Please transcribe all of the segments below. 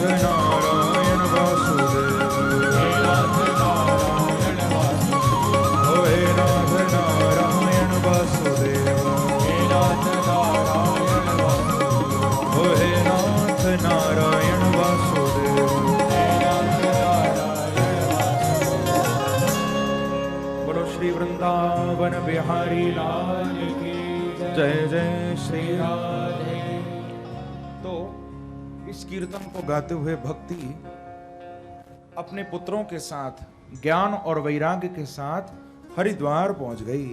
नारायण वासुदेव, हे नाथ नारायण वासुदेव, हे नाथ नारायण वासुदेव, हे नाथ नारायण वासुदेव, हे नाथ नारायण वासुदेव। हे नाथ नारायण वासुदेव। बोलो श्री वृंदावन बिहारी लाल की जय जय श्री राधे। तो इस कीर्तन को गाते हुए भक्ति अपने पुत्रों के साथ ज्ञान और वैराग्य के साथ हरिद्वार पहुंच गई।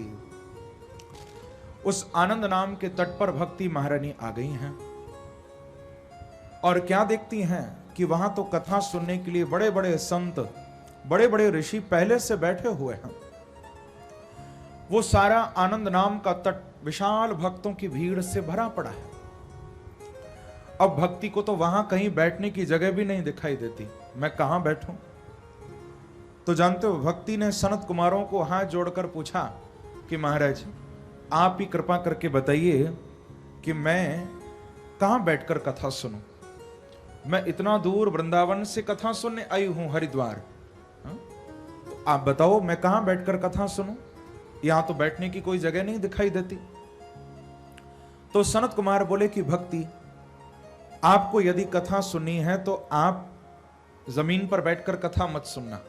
उस आनंद नाम के तट पर भक्ति महारानी आ गई हैं और क्या देखती हैं कि वहां तो कथा सुनने के लिए बड़े बड़े संत, बड़े बड़े ऋषि पहले से बैठे हुए हैं। वो सारा आनंद नाम का तट विशाल भक्तों की भीड़ से भरा पड़ा है। अब भक्ति को तो वहां कहीं बैठने की जगह भी नहीं दिखाई देती। मैं कहां बैठूं? तो जानते हो, भक्ति ने सनत कुमारों को हाथ जोड़कर पूछा कि महाराज आप ही कृपा करके बताइए कि मैं कहां बैठकर कथा सुनूं। मैं इतना दूर वृंदावन से कथा सुनने आई हूं हरिद्वार, तो आप बताओ मैं कहां बैठकर कथा सुनूं? यहां तो बैठने की कोई जगह नहीं दिखाई देती। तो सनत कुमार बोले कि भक्ति, आपको यदि कथा सुननी है तो आप जमीन पर बैठकर कथा मत सुनना।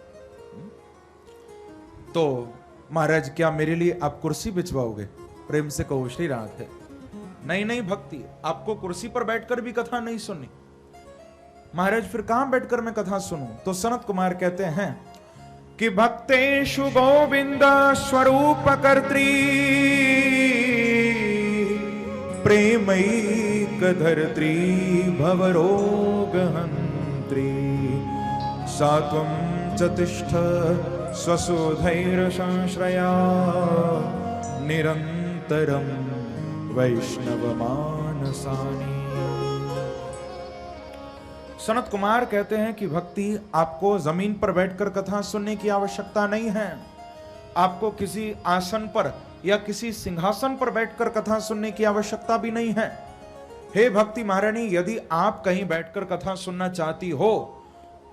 तो महाराज क्या मेरे लिए आप कुर्सी बिछवाओगे? प्रेम से कहो श्री राधे। नहीं नहीं भक्ति, आपको कुर्सी पर बैठकर भी कथा नहीं सुननी। महाराज फिर कहां बैठकर मैं कथा सुनूं? तो सनत कुमार कहते हैं कि भक्तेषु गोविंद स्वरूप कर्त्री प्रेमैक धर्त्री भवरोग हंत्री सात्वं च तिष्ठ स्वसुधैर संश्रया निरंतरम वैष्णव मानसानी। सनत कुमार कहते हैं कि भक्ति, आपको जमीन पर बैठकर कथा सुनने की आवश्यकता नहीं है। आपको किसी आसन पर या किसी सिंहासन पर बैठकर कथा सुनने की आवश्यकता भी नहीं है। हे भक्ति महारानी, यदि आप कहीं बैठकर कथा सुनना चाहती हो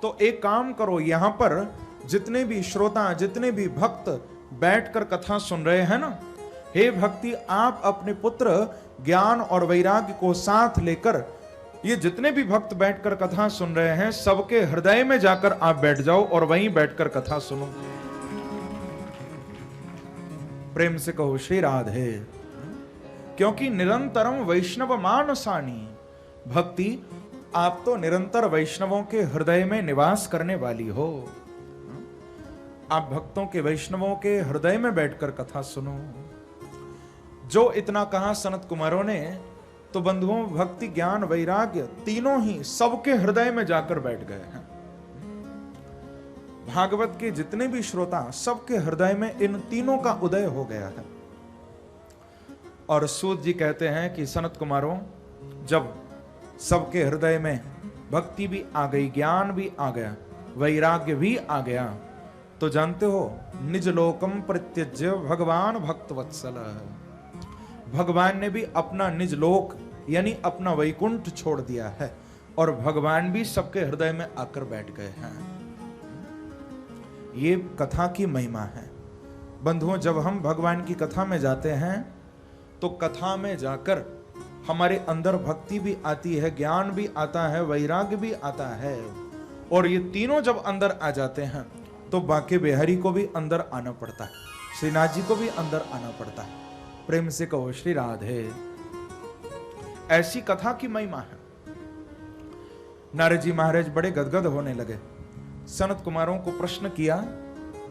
तो एक काम करो, यहां पर जितने भी श्रोता, जितने भी भक्त बैठकर कथा सुन रहे हैं ना, हे भक्ति आप अपने पुत्र ज्ञान और वैराग्य को साथ लेकर ये जितने भी भक्त बैठकर कथा सुन रहे हैं सबके हृदय में जाकर आप बैठ जाओ और वहीं बैठकर कथा सुनो। प्रेम से कहो श्री राधे। क्योंकि निरंतरम वैष्णव मानसानी, भक्ति आप तो निरंतर वैष्णवों के हृदय में निवास करने वाली हो। आप भक्तों के, वैष्णवों के हृदय में बैठकर कथा सुनो। जो इतना कहा सनत कुमारों ने, तो बंधुओं भक्ति ज्ञान वैराग्य तीनों ही सबके हृदय में जाकर बैठ गए हैं। भागवत के जितने भी श्रोता, सबके हृदय में इन तीनों का उदय हो गया है। और सूत जी कहते हैं कि सनत कुमारों, जब सबके हृदय में भक्ति भी आ गई, ज्ञान भी आ गया, वैराग्य भी आ गया, तो जानते हो निज लोकम प्रत्यज्य भगवान भक्त वत्सल, भगवान ने भी अपना निज लोक यानी अपना वैकुंठ छोड़ दिया है और भगवान भी सबके हृदय में आकर बैठ गए हैं। ये कथा की महिमा है। बंधुओं, जब हम भगवान की कथा में जाते हैं तो कथा में जाकर हमारे अंदर भक्ति भी आती है, ज्ञान भी आता है, वैराग्य भी आता है, और ये तीनों जब अंदर आ जाते हैं तो बांके बिहारी को भी अंदर आना पड़ता है, श्रीनाथ जी को भी अंदर आना पड़ता है। प्रेम से कहो श्री राधे। ऐसी कथा की महिमा है। नारद जी महाराज बड़े गदगद होने लगे। सनत कुमारों को प्रश्न किया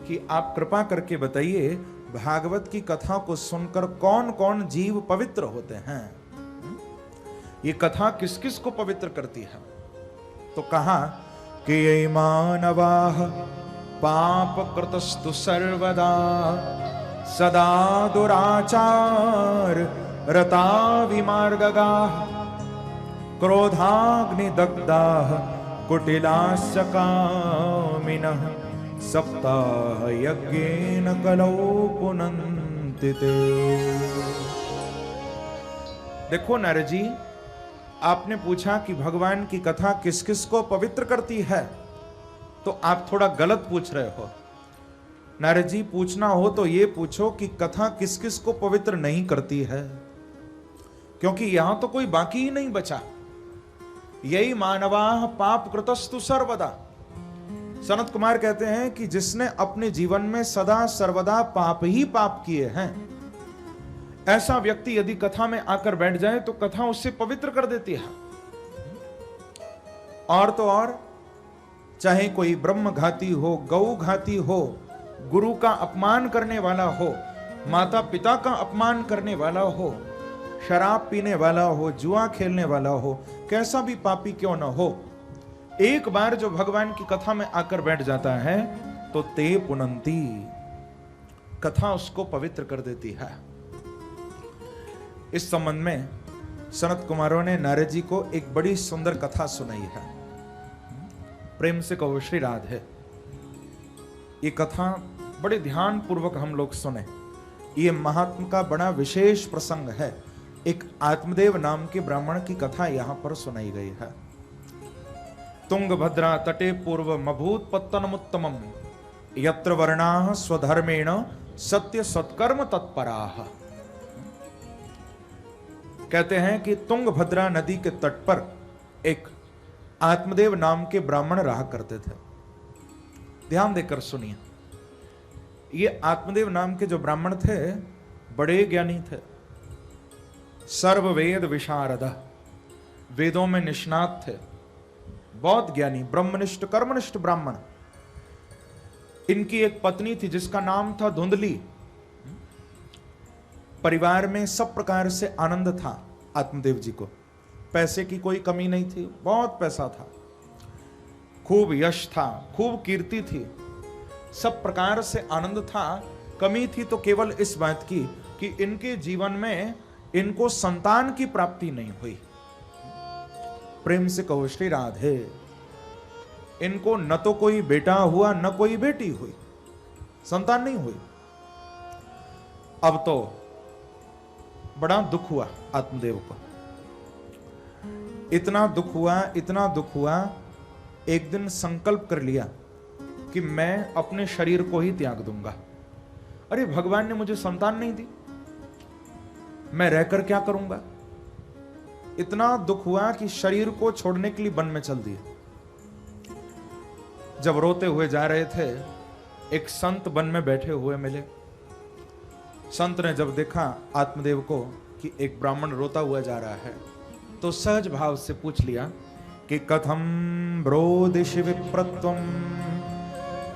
कि आप कृपा करके बताइए, भागवत की कथा को सुनकर कौन कौन जीव पवित्र होते हैं? ये कथा किस किस को पवित्र करती है? तो कहा कि ये मानवाः पाप कृतस्तु सर्वदा सदा दुराचार रता विमार्गगाः क्रोधाग्निदग्धाः कुटिलाश्च कामिनः सप्ताह यज्ञेन कलौ पुनन्ति ते। देखो नारद जी, आपने पूछा कि भगवान की कथा किस किस को पवित्र करती है, तो आप थोड़ा गलत पूछ रहे हो। नारद जी, पूछना हो तो ये पूछो कि कथा किस किस को पवित्र नहीं करती है, क्योंकि यहां तो कोई बाकी ही नहीं बचा। यही मानवा पाप कृतस्तु सर्वदा। सनत कुमार कहते हैं कि जिसने अपने जीवन में सदा सर्वदा पाप ही पाप किए हैं, ऐसा व्यक्ति यदि कथा में आकर बैठ जाए तो कथा उससे पवित्र कर देती है। और तो और, चाहे कोई ब्रह्म घाती हो, गौ घाती हो, गुरु का अपमान करने वाला हो, माता पिता का अपमान करने वाला हो, शराब पीने वाला हो, जुआ खेलने वाला हो, कैसा भी पापी क्यों ना हो, एक बार जो भगवान की कथा में आकर बैठ जाता है तो ते पुनंती, कथा उसको पवित्र कर देती है। इस संबंध में सनत कुमारों ने नारद जी को एक बड़ी सुंदर कथा सुनाई है। प्रेम से कहो श्री राधे। ये कथा बड़े ध्यान पूर्वक हम लोग सुने। ये महात्मा का बड़ा विशेष प्रसंग है। एक आत्मदेव नाम के ब्राह्मण की कथा यहां पर सुनाई गई है। तुंगभद्रा तटे पूर्व मभूत पत्तनमुत्तमम यत्र वर्णाः स्वधर्मेण सत्य सत्कर्म तत्पराः। कहते हैं कि तुंगभद्रा नदी के तट पर एक आत्मदेव नाम के ब्राह्मण रहा करते थे। ध्यान देकर सुनिए। ये आत्मदेव नाम के जो ब्राह्मण थे, बड़े ज्ञानी थे, सर्ववेद विशारद, वेदों में निष्णात थे, बहुत ज्ञानी, ब्रह्मनिष्ठ कर्मनिष्ठ ब्राह्मण। इनकी एक पत्नी थी जिसका नाम था धुंधली। परिवार में सब प्रकार से आनंद था आत्मदेव जी को। पैसे की कोई कमी नहीं थी, बहुत पैसा था, खूब यश था, खूब कीर्ति थी, सब प्रकार से आनंद था। कमी थी तो केवल इस बात की कि इनके जीवन में इनको संतान की प्राप्ति नहीं हुई। प्रेम से कहो श्री राधे। इनको न तो कोई बेटा हुआ न कोई बेटी हुई, संतान नहीं हुई। अब तो बड़ा दुख हुआ आत्मदेव को। इतना दुख हुआ, इतना दुख हुआ, एक दिन संकल्प कर लिया कि मैं अपने शरीर को ही त्याग दूंगा। अरे भगवान ने मुझे संतान नहीं दी, मैं रहकर क्या करूंगा। इतना दुख हुआ कि शरीर को छोड़ने के लिए वन में चल दिए। जब रोते हुए जा रहे थे, एक संत वन में बैठे हुए मिले। संत ने जब देखा आत्मदेव को कि एक ब्राह्मण रोता हुआ जा रहा है, तो सहज भाव से पूछ लिया कि कथम ब्रोदिषि विप्रत्वम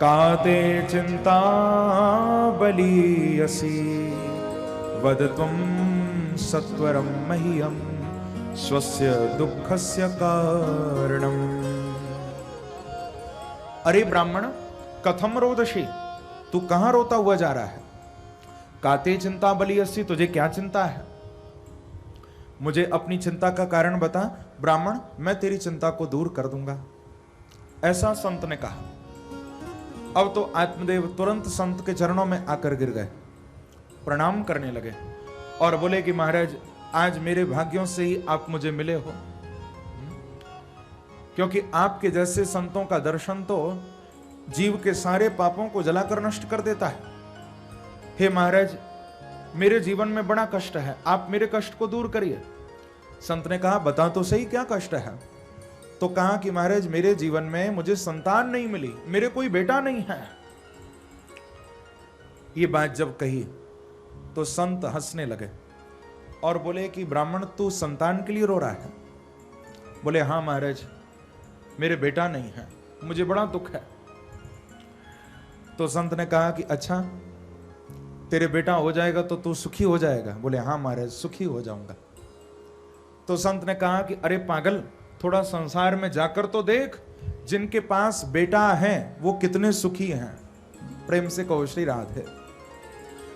काते चिंता बलीयसी वदत्वम सत्वरम मह्यम स्वस्य दुःखस्य कारणम। अरे ब्राह्मण, कथम रोदशी, तू कहां रोता हुआ जा रहा है। काते चिंता बलीयसी, तुझे क्या चिंता है, मुझे अपनी चिंता का कारण बता। ब्राह्मण, मैं तेरी चिंता को दूर कर दूंगा, ऐसा संत ने कहा। अब तो आत्मदेव तुरंत संत के चरणों में आकर गिर गए, प्रणाम करने लगे और बोले कि महाराज, आज मेरे भाग्यों से ही आप मुझे मिले हो, क्योंकि आपके जैसे संतों का दर्शन तो जीव के सारे पापों को जलाकर नष्ट कर देता है। हे महाराज, मेरे जीवन में बड़ा कष्ट है, आप मेरे कष्ट को दूर करिए। संत ने कहा, बता तो सही क्या कष्ट है। तो कहा कि महाराज, मेरे जीवन में मुझे संतान नहीं मिली, मेरे कोई बेटा नहीं है। ये बात जब कही तो संत हंसने लगे और बोले कि ब्राह्मण, तू संतान के लिए रो रहा है। बोले, हाँ महाराज, मेरे बेटा नहीं है, मुझे बड़ा दुख है। तो संत ने कहा कि अच्छा, तेरे बेटा हो जाएगा तो तू सुखी हो जाएगा। बोले, हाँ महाराज, सुखी हो जाऊंगा। तो संत ने कहा कि अरे पागल, थोड़ा संसार में जाकर तो देख, जिनके पास बेटा है वो कितने सुखी हैं। प्रेम से कहो श्री राधे।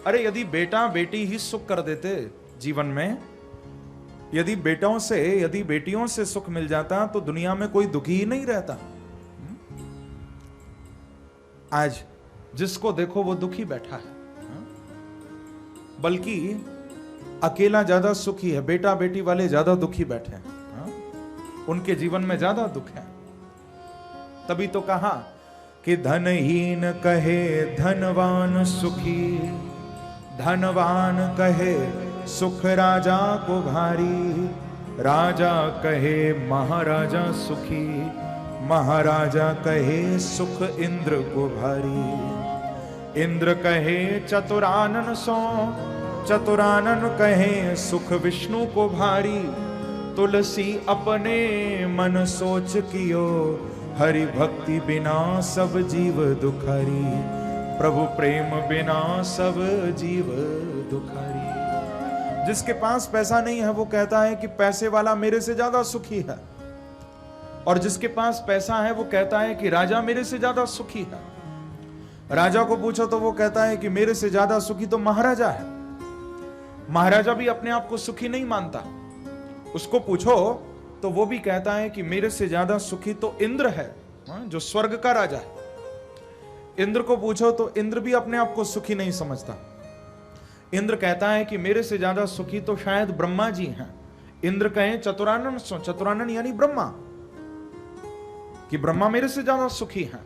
अरे यदि बेटा बेटी ही सुख कर देते जीवन में, यदि बेटों से, यदि बेटियों से सुख मिल जाता तो दुनिया में कोई दुखी ही नहीं रहता। आज जिसको देखो वो दुखी बैठा है, बल्कि अकेला ज्यादा सुखी है, बेटा बेटी वाले ज्यादा दुखी बैठे हैं। उनके जीवन में ज्यादा दुख है। तभी तो कहा कि धनहीन कहे धनवान सुखी, धनवान कहे सुख राजा को भारी, राजा कहे महाराजा सुखी, महाराजा कहे सुख इंद्र को भारी। इंद्र कहे चतुरानन सो, चतुरानन कहे सुख विष्णु को भारी। तुलसी अपने मन सोच कियो, हरि भक्ति बिना सब जीव दुखारी। प्रभु प्रेम बिना सब जीव दुखारी। जिसके पास पैसा नहीं है वो कहता है कि पैसे वाला मेरे से ज्यादा सुखी है, और जिसके पास पैसा है वो कहता है कि राजा मेरे से ज्यादा सुखी है। राजा को पूछो तो वो कहता है कि मेरे से ज्यादा सुखी तो महाराजा है। महाराजा भी अपने आप को सुखी नहीं मानता। उसको पूछो तो वो भी कहता है कि मेरे से ज्यादा सुखी तो इंद्र है, जो स्वर्ग का राजा है। इंद्र को पूछो तो इंद्र भी अपने आप को सुखी नहीं समझता। इंद्र कहता है कि मेरे से ज्यादा सुखी तो शायद ब्रह्मा जी हैं। इंद्र कहें चतुरानन, चतुरानन यानी ब्रह्मा, कि ब्रह्मा मेरे से ज्यादा सुखी हैं।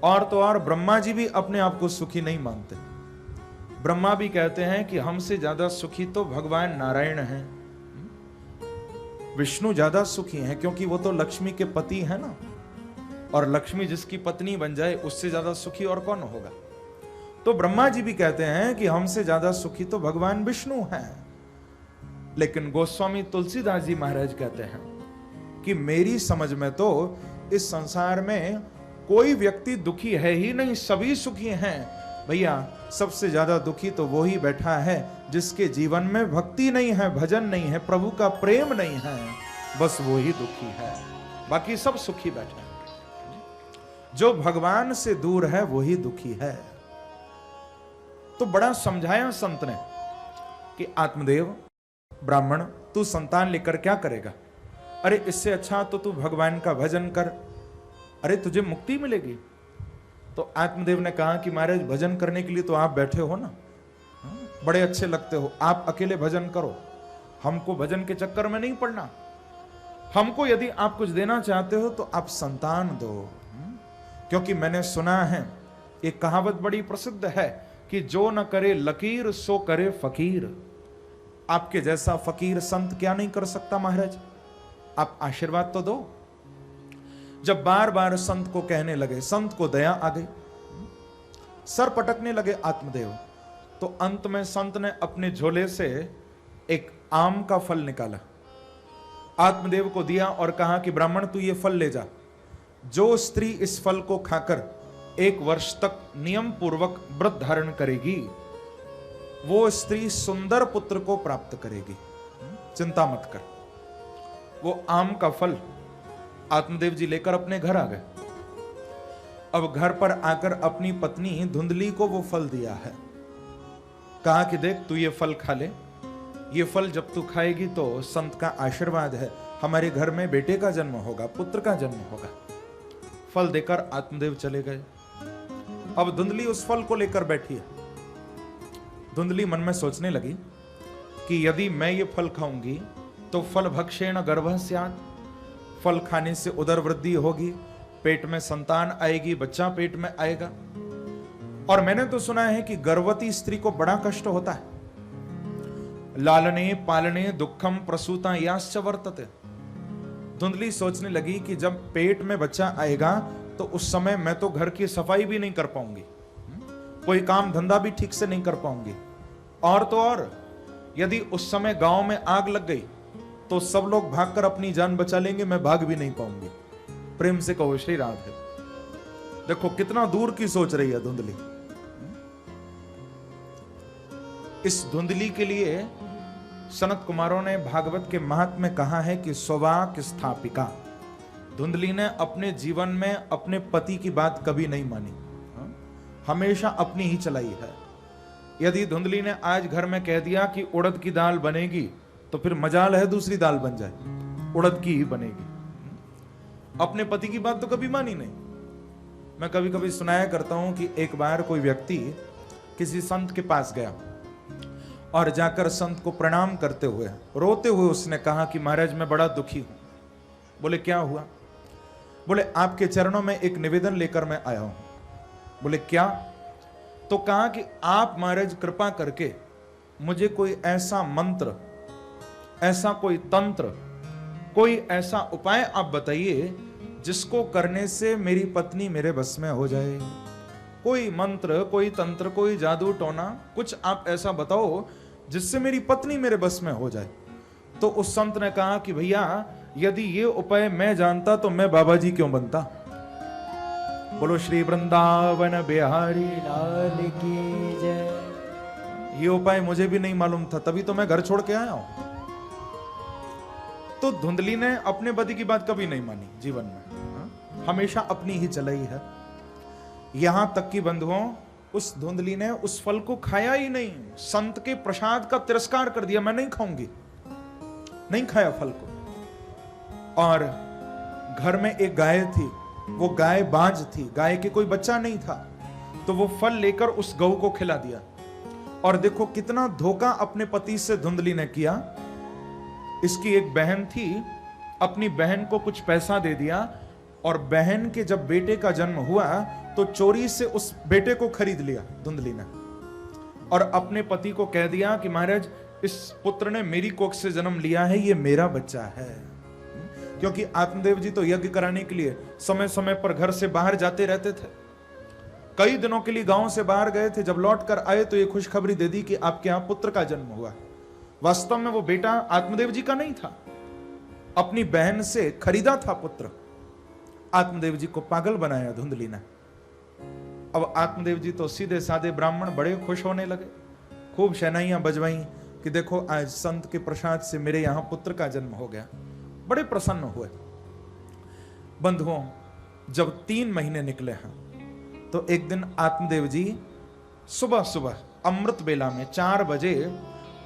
और तो और ब्रह्मा जी भी अपने आप को सुखी नहीं मानते। ब्रह्मा भी कहते हैं कि हमसे ज्यादा सुखी तो भगवान नारायण हैं, विष्णु ज्यादा सुखी हैं, क्योंकि वो तो लक्ष्मी के पति है ना, और लक्ष्मी जिसकी पत्नी बन जाए उससे ज्यादा सुखी और कौन होगा। तो ब्रह्मा जी भी कहते हैं कि हमसे ज्यादा सुखी तो भगवान विष्णु हैं। लेकिन गोस्वामी तुलसीदास जी महाराज कहते हैं कि मेरी समझ में तो इस संसार में कोई व्यक्ति दुखी है ही नहीं, सभी सुखी हैं। भैया सबसे ज्यादा दुखी तो वो ही बैठा है जिसके जीवन में भक्ति नहीं है, भजन नहीं है, प्रभु का प्रेम नहीं है, बस वो ही दुखी है। बाकी सब सुखी बैठे हैं। जो भगवान से दूर है वो ही दुखी है। तो बड़ा समझाया संत ने कि आत्मदेव ब्राह्मण, तू संतान लेकर क्या करेगा? अरे इससे अच्छा तो तू भगवान का भजन कर, अरे तुझे मुक्ति मिलेगी। तो आत्मदेव ने कहा कि महाराज भजन करने के लिए तो आप बैठे हो ना, बड़े अच्छे लगते हो, आप अकेले भजन करो, हमको भजन के चक्कर में नहीं पड़ना। हमको यदि आप कुछ देना चाहते हो तो आप संतान दो। क्योंकि मैंने सुना है, एक कहावत बड़ी प्रसिद्ध है कि जो न करे लकीर सो करे फकीर। आपके जैसा फकीर संत क्या नहीं कर सकता महाराज, आप आशीर्वाद तो दो। जब बार बार संत को कहने लगे, संत को दया आ गई, सर पटकने लगे आत्मदेव, तो अंत में संत ने अपने झोले से एक आम का फल निकाला, आत्मदेव को दिया और कहा कि ब्राह्मण तू ये फल ले जा। जो स्त्री इस फल को खाकर 1 वर्ष तक नियम पूर्वक व्रत धारण करेगी, वो स्त्री सुंदर पुत्र को प्राप्त करेगी, चिंता मत कर। वो आम का फल आत्मदेव जी लेकर अपने घर आ गए। अब घर पर आकर अपनी पत्नी धुंधली को वो फल दिया है, कहा कि देख तू ये फल खा ले, ये फल जब तू खाएगी तो संत का आशीर्वाद है, हमारे घर में बेटे का जन्म होगा, पुत्र का जन्म होगा। फल देकर आत्मदेव चले गए। अब धुंधली उस फल को लेकर बैठी है। धुंधली मन में सोचने लगी कि यदि मैं ये फल खाऊंगी तो फल भक्षेण गर्भः स्यात्, फल खाने से उदर वृद्धि होगी, पेट में संतान आएगी, बच्चा पेट में आएगा। और मैंने तो सुना है कि गर्भवती स्त्री को बड़ा कष्ट होता है, लालने पालने दुखम प्रसूता याश्च वर्तते। धुंधली सोचने लगी कि जब पेट में बच्चा आएगा तो उस समय मैं तो घर की सफाई भी नहीं कर पाऊंगी, कोई काम धंधा भी ठीक से नहीं कर पाऊंगी, और तो और यदि उस समय गांव में आग लग गई तो सब लोग भागकर अपनी जान बचा लेंगे, मैं भाग भी नहीं पाऊंगी। प्रेम से कहो श्री राधे। देखो कितना दूर की सोच रही है धुंधली। इस धुंधली के लिए सनत कुमारों ने भागवत के महात्म्य में कहा है कि स्ववाक स्थापिका। धुंधली ने अपने जीवन में अपने पति की बात कभी नहीं मानी, हमेशा अपनी ही चलाई है। यदि धुंधली ने आज घर में कह दिया कि उड़द की दाल बनेगी तो फिर मजाल है दूसरी दाल बन जाए, उड़द की ही बनेगी। अपने पति की बात तो कभी मानी नहीं। मैं कभी कभी सुनाया करता हूं कि एक बार कोई व्यक्ति किसी संत के पास गया और जाकर संत को प्रणाम करते हुए रोते हुए उसने कहा कि महाराज मैं बड़ा दुखी हूं, बोले क्या हुआ? बोले आपके चरणों में एक निवेदन लेकर मैं आया हूं। बोले क्या? तो कहा कि आप महाराज कृपा करके मुझे कोई ऐसा मंत्र, ऐसा कोई तंत्र, कोई ऐसा उपाय आप बताइए जिसको करने से मेरी पत्नी मेरे बस में हो जाए। कोई मंत्र, कोई तंत्र, कोई जादू टोना, कुछ आप ऐसा बताओ जिससे मेरी पत्नी मेरे बस में हो जाए। तो उस संत ने कहा कि भैया यदि ये उपाय मैं जानता तो मैं बाबा जी क्यों बनता। बोलो श्री वृंदावन बिहारी लाल की जय। ये उपाय मुझे भी नहीं मालूम था, तभी तो मैं घर छोड़ के आया हूं। तो धुंधली ने अपने पति की बात कभी नहीं मानी जीवन में, हमेशा अपनी ही चलाई है। यहां तक कि बंधुओं उस धुंधली ने उस फल को खाया ही नहीं, संत के प्रसाद का तिरस्कार कर दिया, मैं नहीं खाऊंगी, नहीं खाया फल को। और घर में एक गाय थी, वो गाय बांझ थी, गाय के कोई बच्चा नहीं था, तो वो फल लेकर उस गऊ को खिला दिया। और देखो कितना धोखा अपने पति से धुंधली ने किया। इसकी एक बहन थी, अपनी बहन को कुछ पैसा दे दिया, और बहन के जब बेटे का जन्म हुआ तो चोरी से उस बेटे को खरीद लिया धुंधली ने, और अपने पति को कह दिया कि महाराज इस पुत्र ने मेरी कोख से जन्म लिया है, ये मेरा बच्चा है। क्योंकि आत्मदेव जी तो यज्ञ कराने के लिए समय समय पर घर से बाहर जाते रहते थे। कई दिनों के लिए गांव से बाहर गए थे, जब लौट कर आए तो ये खुशखबरी दे दी कि आपके यहां पुत्र का जन्म हुआ। वास्तव में वो बेटा आत्मदेव जी का नहीं था, अपनी बहन से खरीदा था पुत्र। आत्मदेव जी को पागल बनाया धुंधली ने। अब आत्मदेव जी तो सीधे साधे ब्राह्मण, बड़े खुश होने लगे, खूब शहनाइयां बजवाई कि देखो आज संत के प्रसाद से मेरे यहां पुत्र का जन्म हो गया। बड़े प्रसन्न हुए। बंधुओं जब 3 महीने निकले हैं तो एक दिन आत्मदेव जी सुबह सुबह अमृत बेला में 4 बजे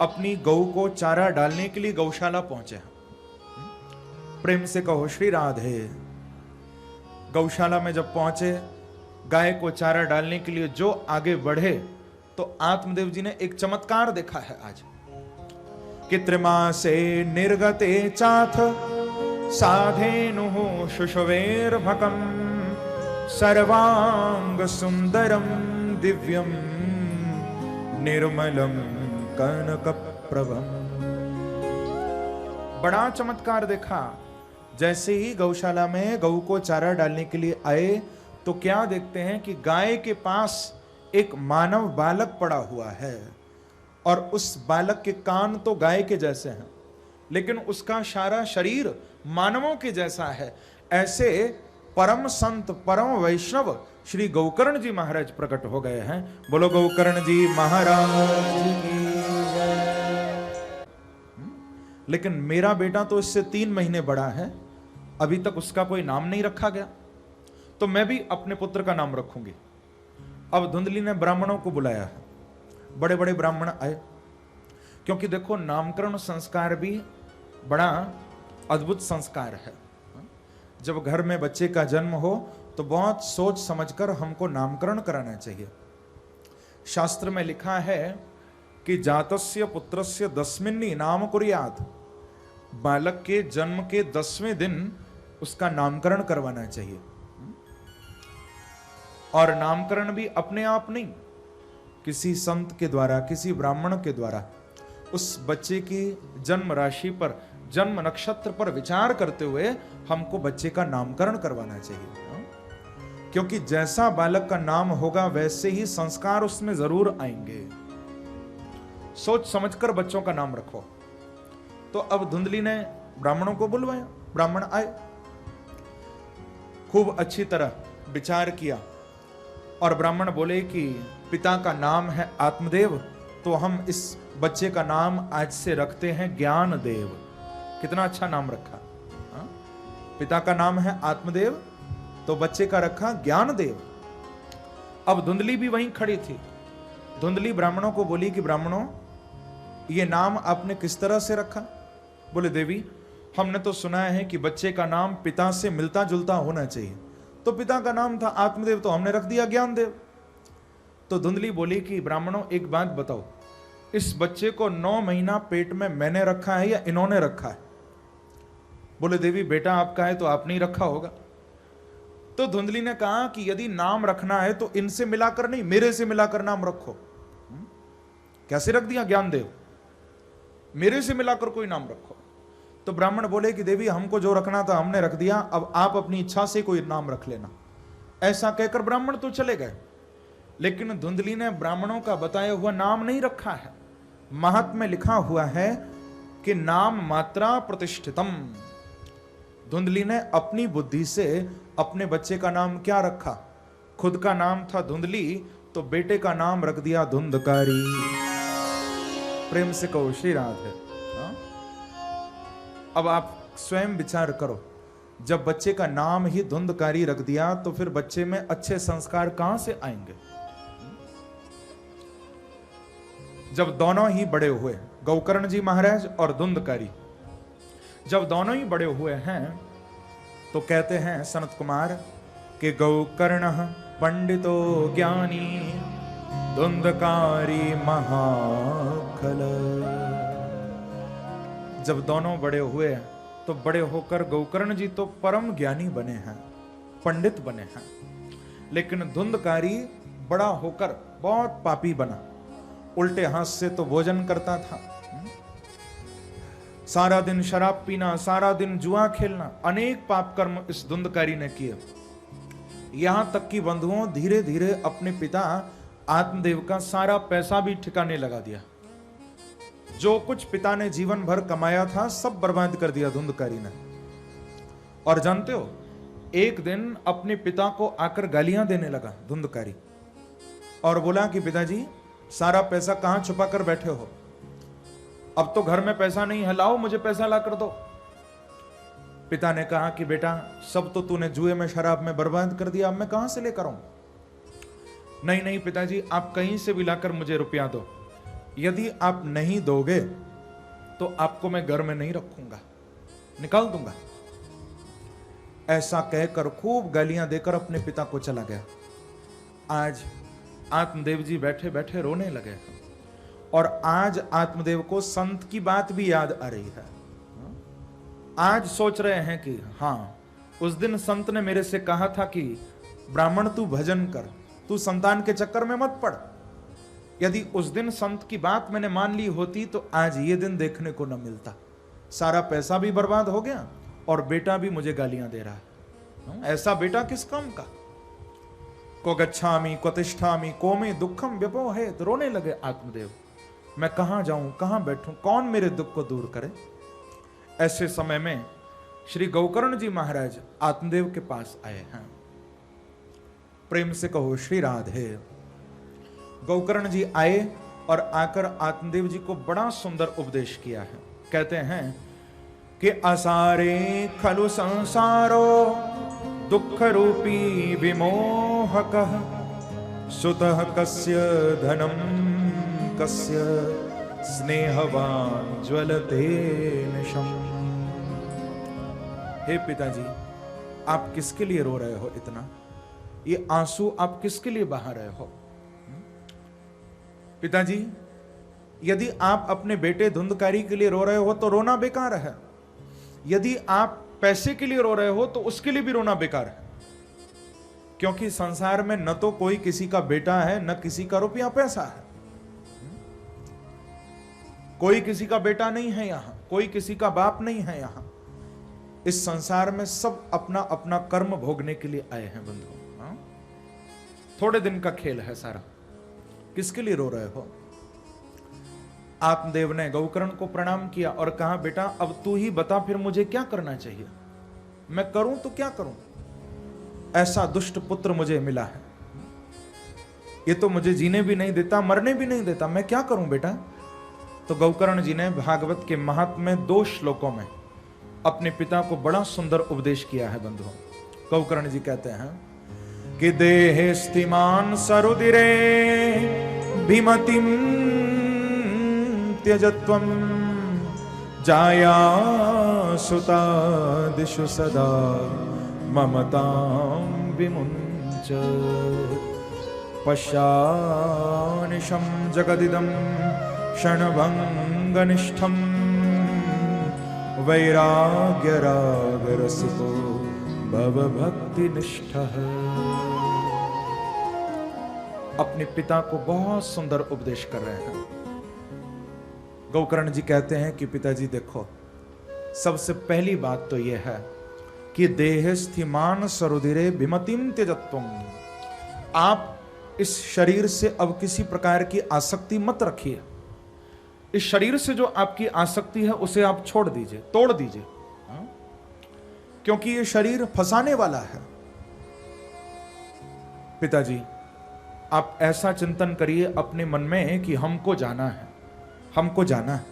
अपनी गौ को चारा डालने के लिए गौशाला पहुंचे हैं। प्रेम से कहो श्री राधे। गौशाला में जब पहुंचे, गाय को चारा डालने के लिए जो आगे बढ़े तो आत्मदेव जी ने एक चमत्कार देखा है आज कि त्रिमासे निर्गते चाथ साधेनु शुशवेर्भकम सर्वांग सुंदरम दिव्यम निर्मलम कनक प्रभम। बड़ा चमत्कार देखा। जैसे ही गौशाला में गऊ को चारा डालने के लिए आए तो क्या देखते हैं कि गाय के पास एक मानव बालक पड़ा हुआ है, और उस बालक के कान तो गाय के जैसे हैं लेकिन उसका सारा शरीर मानवों के जैसा है। ऐसे परम संत, परम वैष्णव श्री गौकर्ण जी महाराज प्रकट हो गए हैं। बोलो गौकर्ण जी महाराज की जय। लेकिन मेरा बेटा तो इससे 3 महीने बड़ा है, अभी तक उसका कोई नाम नहीं रखा गया, तो मैं भी अपने पुत्र का नाम रखूंगी। अब धुंधली ने ब्राह्मणों को बुलाया है, बड़े बड़े ब्राह्मण आए, क्योंकि देखो नामकरण संस्कार भी बड़ा अद्भुत संस्कार है। जब घर में बच्चे का जन्म हो तो बहुत सोच समझकर हमको नामकरण कराना चाहिए। शास्त्र में लिखा है कि जातस्य पुत्रस्य 10वीं नाम कुर्यात्, बालक के जन्म के 10वें दिन उसका नामकरण करवाना चाहिए। और नामकरण भी अपने आप नहीं, किसी संत के द्वारा, किसी ब्राह्मण के द्वारा उस बच्चे की जन्म राशि पर, जन्म नक्षत्र पर विचार करते हुए हमको बच्चे का नामकरण करवाना चाहिए। क्योंकि जैसा बालक का नाम होगा वैसे ही संस्कार उसमें जरूर आएंगे। सोच समझकर बच्चों का नाम रखो। तो अब धुंधली ने ब्राह्मणों को बुलवाया, ब्राह्मण आए, खूब अच्छी तरह विचार किया, और ब्राह्मण बोले कि पिता का नाम है आत्मदेव, तो हम इस बच्चे का नाम आज से रखते हैं ज्ञानदेव। कितना अच्छा नाम रखा। पिता का नाम है आत्मदेव तो बच्चे का रखा ज्ञानदेव। अब धुंधली भी वहीं खड़ी थी। धुंधली ब्राह्मणों को बोली कि ब्राह्मणों, ये नाम आपने किस तरह से रखा? बोले देवी, हमने तो सुना है कि बच्चे का नाम पिता से मिलता जुलता होना चाहिए, तो पिता का नाम था आत्मदेव तो हमने रख दिया ज्ञानदेव। तो धुंधली बोली कि ब्राह्मणों एक बात बताओ, इस बच्चे को 9 महीना पेट में मैंने रखा है या इन्होंने रखा है? बोले देवी बेटा आपका है तो आपने ही रखा होगा। तो धुंधली ने कहा कि यदि नाम रखना है तो इनसे मिलाकर नहीं, मेरे से मिलाकर नाम रखो। कैसे रख दिया ज्ञानदेव, मेरे से मिलाकर कोई नाम रखो। तो ब्राह्मण बोले कि देवी हमको जो रखना था हमने रख दिया, अब आप अपनी इच्छा से कोई नाम रख लेना। ऐसा कहकर ब्राह्मण तो चले गए, लेकिन धुंधली ने ब्राह्मणों का बताया हुआ नाम नहीं रखा है। महात्म्य में लिखा हुआ है कि नाम मात्रा प्रतिष्ठितम। धुंधली ने अपनी बुद्धि से अपने बच्चे का नाम क्या रखा? खुद का नाम था धुंधली, तो बेटे का नाम रख दिया धुंधकारी। प्रेम से कहो श्री राधे। हाँ? अब आप स्वयं विचार करो, जब बच्चे का नाम ही धुंधकारी रख दिया तो फिर बच्चे में अच्छे संस्कार कहां से आएंगे? जब दोनों ही बड़े हुए, गौकर्ण जी महाराज और धुंधकारी, जब दोनों ही बड़े हुए हैं तो कहते हैं सनत कुमार कि गौकर्ण पंडितो ज्ञानी धुंधकारी महाखल। जब दोनों बड़े हुए तो बड़े होकर गौकर्ण जी तो परम ज्ञानी बने हैं, पंडित बने हैं, लेकिन धुंधकारी बड़ा होकर बहुत पापी बना। उल्टे हाथ से तो भोजन करता था, सारा दिन शराब पीना, सारा दिन जुआ खेलना, अनेक पाप कर्म इस धुंधकारी ने किए। यहां तक कि बंधुओं धीरे धीरे अपने पिता आत्मदेव का सारा पैसा भी ठिकाने लगा दिया। जो कुछ पिता ने जीवन भर कमाया था सब बर्बाद कर दिया धुंधकारी ने। और जानते हो, एक दिन अपने पिता को आकर गालियां देने लगा धुंधकारी और बोला कि पिताजी सारा पैसा कहां छुपा कर बैठे हो? अब तो घर में पैसा नहीं है, लाओ मुझे पैसा ला कर दो। पिता ने कहा कि बेटा सब तो तूने जुए में शराब में बर्बाद कर दिया, अब मैं कहां से लेकर आऊं? नहीं नहीं पिताजी, आप कहीं से भी लाकर मुझे रुपया दो, यदि आप नहीं दोगे तो आपको मैं घर में नहीं रखूंगा, निकाल दूंगा। ऐसा कहकर खूब गालियां देकर अपने पिता को चला गया। आज आत्मदेव जी बैठे बैठे रोने लगे और आज आत्मदेव को संत की बात भी याद आ रही है। आज सोच रहे हैं कि हाँ, उस दिन संत ने मेरे से कहा था कि ब्राह्मण तू भजन कर, तू संतान के चक्कर में मत पड़। यदि उस दिन संत की बात मैंने मान ली होती तो आज ये दिन देखने को न मिलता। सारा पैसा भी बर्बाद हो गया और बेटा भी मुझे गालियां दे रहा है। ऐसा बेटा किस काम का? को गच्छामि को तिष्ठामि को में दुखम व्यपोहेत। रोने लगे आत्मदेव, मैं कहां जाऊं, कहां बैठूं, कौन मेरे दुख को दूर करे? ऐसे समय में श्री गौकर्ण जी महाराज आत्मदेव के पास आए हैं। प्रेम से कहो श्री राधे। गौकर्ण जी आए और आकर आत्मदेव जी को बड़ा सुंदर उपदेश किया है। कहते हैं कि असारे खलु संसारो दुख रूपी विमोहकः सुतः कस्य धनम कस्य स्नेहवान ज्वलते निशम। हे पिताजी, आप किसके लिए रो रहे हो इतना? ये आंसू आप किसके लिए बहा रहे हो? पिताजी, यदि आप अपने बेटे धुंधकारी के लिए रो रहे हो तो रोना बेकार है। यदि आप पैसे के लिए रो रहे हो तो उसके लिए भी रोना बेकार है, क्योंकि संसार में न तो कोई किसी का बेटा है न किसी का रुपया पैसा है। कोई किसी का बेटा नहीं है यहां, कोई किसी का बाप नहीं है यहां। इस संसार में सब अपना अपना कर्म भोगने के लिए आए हैं बंधु। थोड़े दिन का खेल है सारा, किसके लिए रो रहे हो? आत्मदेव ने गौकर्ण को प्रणाम किया और कहा बेटा अब तू ही बता फिर मुझे क्या करना चाहिए, मैं करूं तो क्या करूं? ऐसा दुष्ट पुत्र मुझे मिला है, ये तो मुझे जीने भी नहीं देता, मरने भी नहीं देता, मैं क्या करूं बेटा? तो गौकर्ण जी ने भागवत के महात्म्य 2 श्लोकों में अपने पिता को बड़ा सुंदर उपदेश किया है बंधुओं। गौकर्ण जी कहते हैं कि देहे स्थिमान सरुदिरे भीमतिम त्यजत्वम जाया सुता दिशु सदा ममतां विमुञ्च पश्यानिशं जगदिदं क्षणभङ्गनिष्ठं वैराग्य राग रस को भव भक्ति निष्ठः। अपने पिता को बहुत सुंदर उपदेश कर रहे हैं। गोकर्ण जी कहते हैं कि पिताजी देखो, सबसे पहली बात तो यह है कि देहस्थिमान सरुधिरे विमतिम त्यजत्वम। आप इस शरीर से अब किसी प्रकार की आसक्ति मत रखिए। इस शरीर से जो आपकी आसक्ति है उसे आप छोड़ दीजिए, तोड़ दीजिए, क्योंकि ये शरीर फंसाने वाला है। पिताजी आप ऐसा चिंतन करिए अपने मन में कि हमको जाना है, हमको जाना है।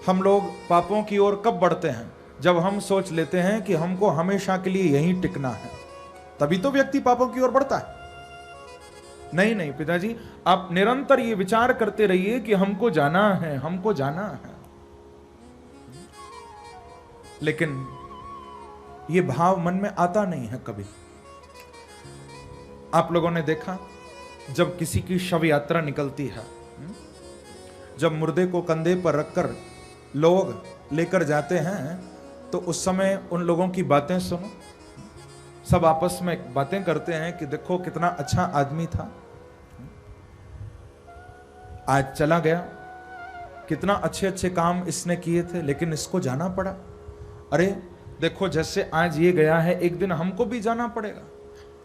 हम लोग पापों की ओर कब बढ़ते हैं? जब हम सोच लेते हैं कि हमको हमेशा के लिए यहीं टिकना है, तभी तो व्यक्ति पापों की ओर बढ़ता है। नहीं नहीं पिताजी, आप निरंतर ये विचार करते रहिए कि हमको जाना है, हमको जाना है। लेकिन ये भाव मन में आता नहीं है कभी। आप लोगों ने देखा, जब किसी की शव यात्रा निकलती है, जब मुर्दे को कंधे पर रखकर लोग लेकर जाते हैं, तो उस समय उन लोगों की बातें सुनो। सब आपस में बातें करते हैं कि देखो कितना अच्छा आदमी था, आज चला गया, कितना अच्छे अच्छे काम इसने किए थे, लेकिन इसको जाना पड़ा। अरे देखो, जैसे आज ये गया है, एक दिन हमको भी जाना पड़ेगा,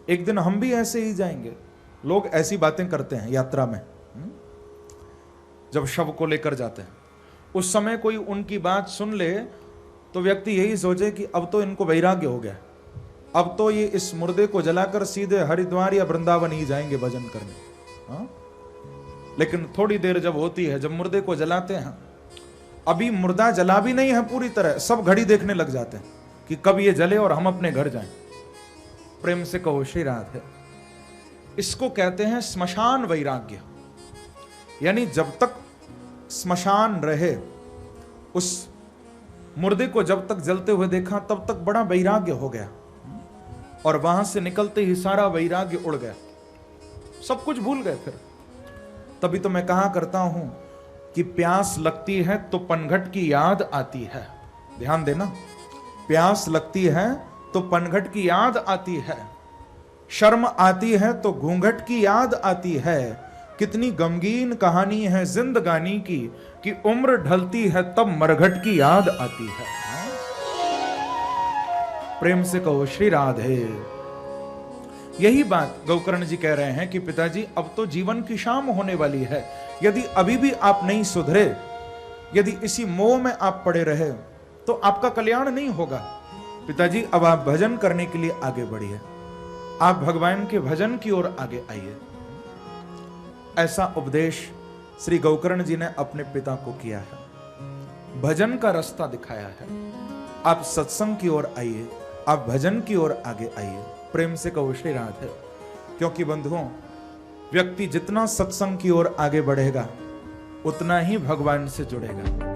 एक दिन हम भी ऐसे ही जाएंगे। लोग ऐसी बातें करते हैं यात्रा में, जब शव को लेकर जाते हैं। उस समय कोई उनकी बात सुन ले तो व्यक्ति यही सोचे कि अब तो इनको वैराग्य हो गया, अब तो ये इस मुर्दे को जलाकर सीधे हरिद्वार या वृंदावन ही जाएंगे भजन करने। हाँ? लेकिन थोड़ी देर जब होती है, जब मुर्दे को जलाते हैं, अभी मुर्दा जला भी नहीं है पूरी तरह, सब घड़ी देखने लग जाते हैं कि कब ये जले और हम अपने घर जाएं। प्रेम से कहो श्री राधे। इसको कहते हैं स्मशान वैराग्य। यानी जब तक स्मशान रहे, उस मुर्दे को जब तक जलते हुए देखा तब तक बड़ा वैराग्य हो गया, और वहां से निकलते ही सारा वैराग्य उड़ गया, सब कुछ भूल गए फिर। तभी तो मैं कहा करता हूं कि प्यास लगती है तो पनघट की याद आती है। ध्यान देना, प्यास लगती है तो पनघट की याद आती है, शर्म आती है तो घूंघट की याद आती है। कितनी गमगीन कहानी है जिंदगानी की कि उम्र ढलती है तब मरघट की याद आती है। प्रेम से कहो श्री राधे। यही बात गोकर्ण जी कह रहे हैं कि पिताजी अब तो जीवन की शाम होने वाली है, यदि अभी भी आप नहीं सुधरे, यदि इसी मोह में आप पड़े रहे तो आपका कल्याण नहीं होगा। पिताजी अब आप भजन करने के लिए आगे बढ़िए, आप भगवान के भजन की ओर आगे आइए। ऐसा उपदेश श्री गोकर्ण जी ने अपने पिता को किया है, भजन का रास्ता दिखाया है। आप सत्संग की ओर आइए, आप भजन की ओर आगे आइए। प्रेम से कहो श्री राधे। क्योंकि बंधुओं, व्यक्ति जितना सत्संग की ओर आगे बढ़ेगा उतना ही भगवान से जुड़ेगा।